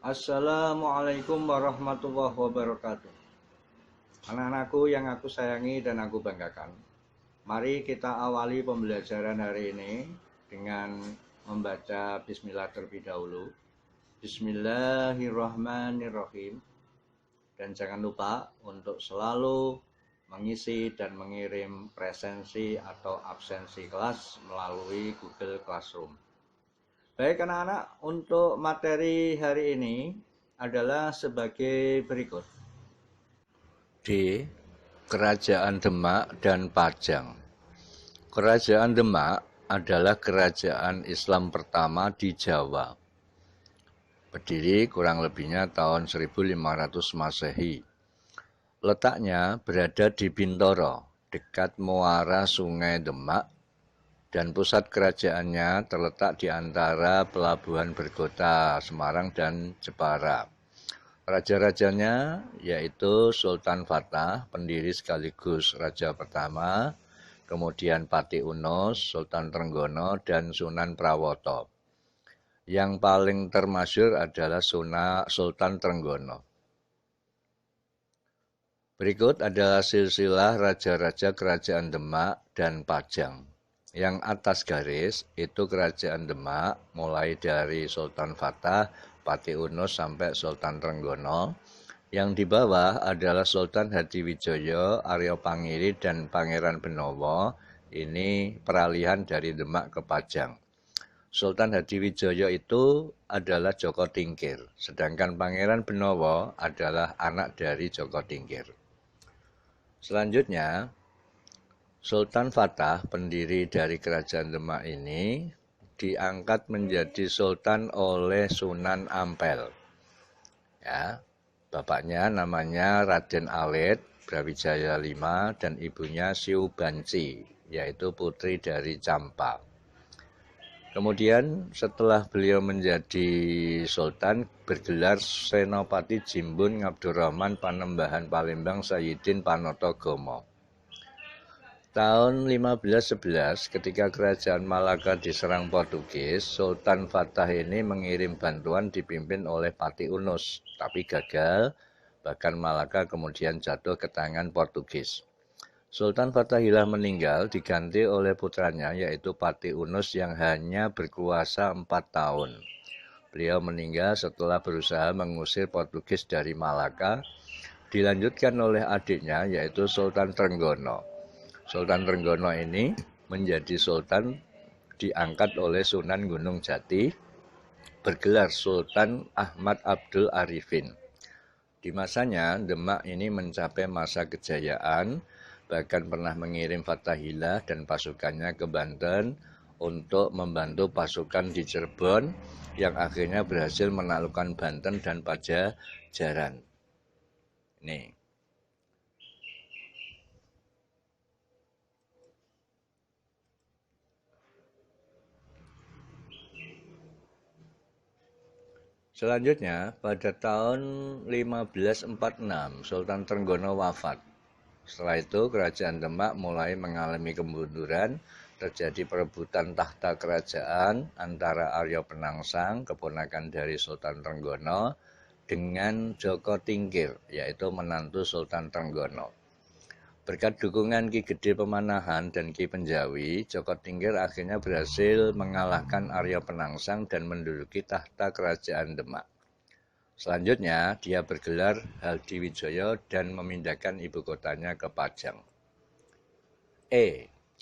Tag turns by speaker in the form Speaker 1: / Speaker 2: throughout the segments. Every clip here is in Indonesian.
Speaker 1: Assalamualaikum warahmatullahi wabarakatuh. Anak-anakku yang aku sayangi dan aku banggakan. Mari kita awali pembelajaran hari ini dengan membaca bismillah terlebih dahulu. Bismillahirrahmanirrahim. Dan jangan lupa untuk selalu mengisi dan mengirim presensi atau absensi kelas melalui Google Classroom. Baik anak-anak, untuk materi hari ini adalah sebagai berikut. D. Kerajaan Demak dan Pajang. Kerajaan Demak adalah kerajaan Islam pertama di Jawa. Berdiri kurang lebihnya tahun 1500 Masehi. Letaknya berada di Bintoro, dekat muara Sungai Demak, dan pusat kerajaannya terletak di antara pelabuhan Bergota, Semarang, dan Jepara. Raja-rajanya yaitu Sultan Fatah, pendiri sekaligus raja pertama, kemudian Pati Unus, Sultan Trenggono, dan Sunan Prawoto. Yang paling termasyhur adalah Sultan Trenggono. Berikut adalah silsilah raja-raja kerajaan Demak dan Pajang. Yang atas garis itu kerajaan Demak mulai dari Sultan Fatah, Pati Unus sampai Sultan Trenggono. Yang di bawah adalah Sultan Hadiwijoyo, Aryo Pangiri, dan Pangeran Benowo. Ini peralihan dari Demak ke Pajang. Sultan Hadiwijoyo itu adalah Joko Tingkir, sedangkan Pangeran Benowo adalah anak dari Joko Tingkir. Selanjutnya, Sultan Fatah, pendiri dari kerajaan Demak ini, diangkat menjadi sultan oleh Sunan Ampel. Ya, bapaknya namanya Raden Alit Brawijaya V dan ibunya Siu Banci, yaitu putri dari Campa. Kemudian setelah beliau menjadi sultan, bergelar Senopati Jimbun Ngabdurrahman Panembahan Palembang Sayyidin Panotogomo. Tahun 1511 ketika kerajaan Malaka diserang Portugis, Sultan Fatah ini mengirim bantuan dipimpin oleh Pati Unus, tapi gagal, bahkan Malaka kemudian jatuh ke tangan Portugis. Sultan Fatahillah meninggal diganti oleh putranya yaitu Pati Unus yang hanya berkuasa 4 tahun. Beliau meninggal setelah berusaha mengusir Portugis dari Malaka, dilanjutkan oleh adiknya yaitu Sultan Trenggono. Sultan Trenggono ini menjadi sultan diangkat oleh Sunan Gunung Jati, bergelar Sultan Ahmad Abdul Arifin. Di masanya, Demak ini mencapai masa kejayaan, bahkan pernah mengirim Fatahillah dan pasukannya ke Banten untuk membantu pasukan di Cirebon yang akhirnya berhasil menaklukkan Banten dan Pajajaran. Nih. Selanjutnya, pada tahun 1546, Sultan Trenggono wafat. Setelah itu, kerajaan Demak mulai mengalami kemunduran, terjadi perebutan tahta kerajaan antara Aryo Penangsang, keponakan dari Sultan Trenggono, dengan Joko Tingkir, yaitu menantu Sultan Trenggono. Berkat dukungan Ki Gede Pemanahan dan Ki Penjawi, Joko Tingkir akhirnya berhasil mengalahkan Aryo Penangsang dan menduduki tahta kerajaan Demak. Selanjutnya, dia bergelar Hadiwijoyo dan memindahkan ibu kotanya ke Pajang.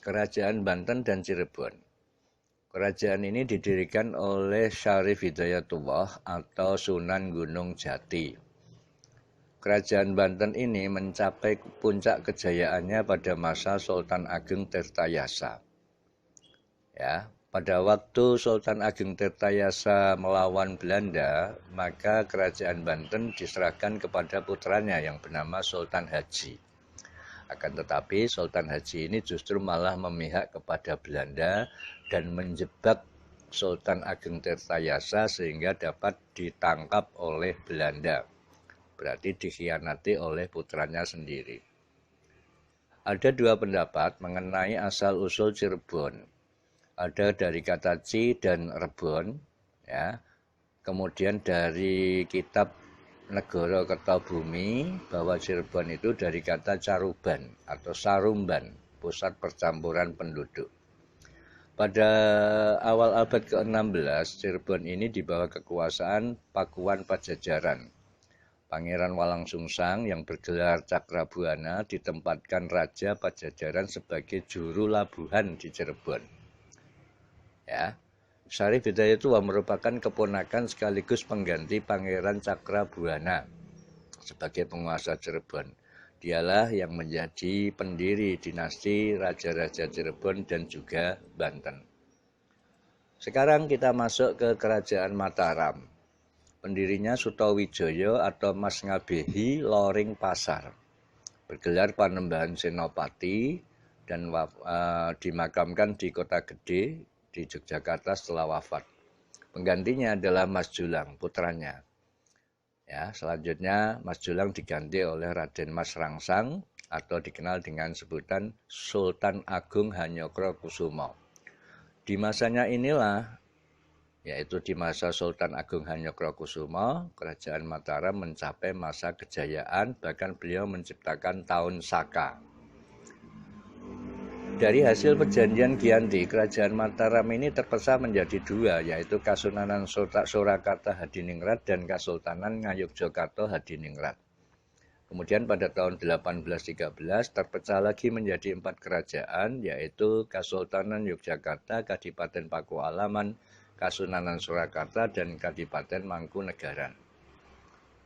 Speaker 1: Kerajaan Banten dan Cirebon. Kerajaan ini didirikan oleh Syarif Hidayatullah atau Sunan Gunung Jati. Kerajaan Banten ini mencapai puncak kejayaannya pada masa Sultan Ageng Tirtayasa. Ya, pada waktu Sultan Ageng Tirtayasa melawan Belanda, maka kerajaan Banten diserahkan kepada putranya yang bernama Sultan Haji. Akan tetapi Sultan Haji ini justru malah memihak kepada Belanda dan menjebak Sultan Ageng Tirtayasa sehingga dapat ditangkap oleh Belanda. Berarti dikhianati oleh putranya sendiri. Ada dua pendapat mengenai asal-usul Cirebon. Ada dari kata Ci dan Rebon, ya. Kemudian dari kitab Negara Kertabumi bahwa Cirebon itu dari kata Caruban atau Sarumban, pusat percampuran penduduk. Pada awal abad ke-16, Cirebon ini di bawah kekuasaan Pakuan Pajajaran. Pangeran Walangsungsang yang bergelar Cakrabuana ditempatkan Raja Pajajaran sebagai juru labuhan di Cirebon. Ya, Syarif Hidayatullah merupakan keponakan sekaligus pengganti Pangeran Cakrabuana sebagai penguasa Cirebon. Dialah yang menjadi pendiri dinasti Raja-Raja Cirebon dan juga Banten. Sekarang kita masuk ke Kerajaan Mataram. Pendirinya Sutawijaya atau Mas Ngabehi Loring Pasar. Bergelar Panembahan Senopati dan dimakamkan di Kota Gede di Yogyakarta setelah wafat. Penggantinya adalah Mas Julang, putranya. Ya, selanjutnya Mas Julang diganti oleh Raden Mas Rangsang atau dikenal dengan sebutan Sultan Agung Hanyokrokusumo. Di masanya inilah, yaitu di masa Sultan Agung Hanyokrokusumo, Kerajaan Mataram mencapai masa kejayaan, bahkan beliau menciptakan Tahun Saka. Dari hasil perjanjian Giyanti, Kerajaan Mataram ini terpecah menjadi dua, yaitu Kasunanan Surakarta Hadiningrat dan Kasultanan Ngayogyakarta Hadiningrat. Kemudian pada tahun 1813 terpecah lagi menjadi 4 kerajaan, yaitu Kasultanan Yogyakarta, Kadipaten Pakualaman, Kasunanan Surakarta, dan Kadipaten Mangkunegaran.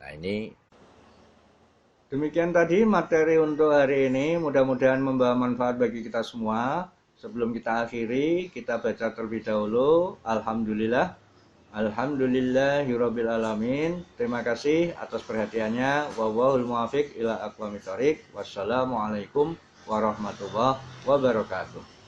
Speaker 1: Nah, ini demikian tadi materi untuk hari ini, mudah-mudahan membawa manfaat bagi kita semua. Sebelum kita akhiri, kita baca terlebih dahulu. Alhamdulillah. Alhamdulillahirabbil alamin. Terima kasih atas perhatiannya. Wallahul muwaffiq ila aqwamit thoriq. Wassalamualaikum warahmatullahi wabarakatuh.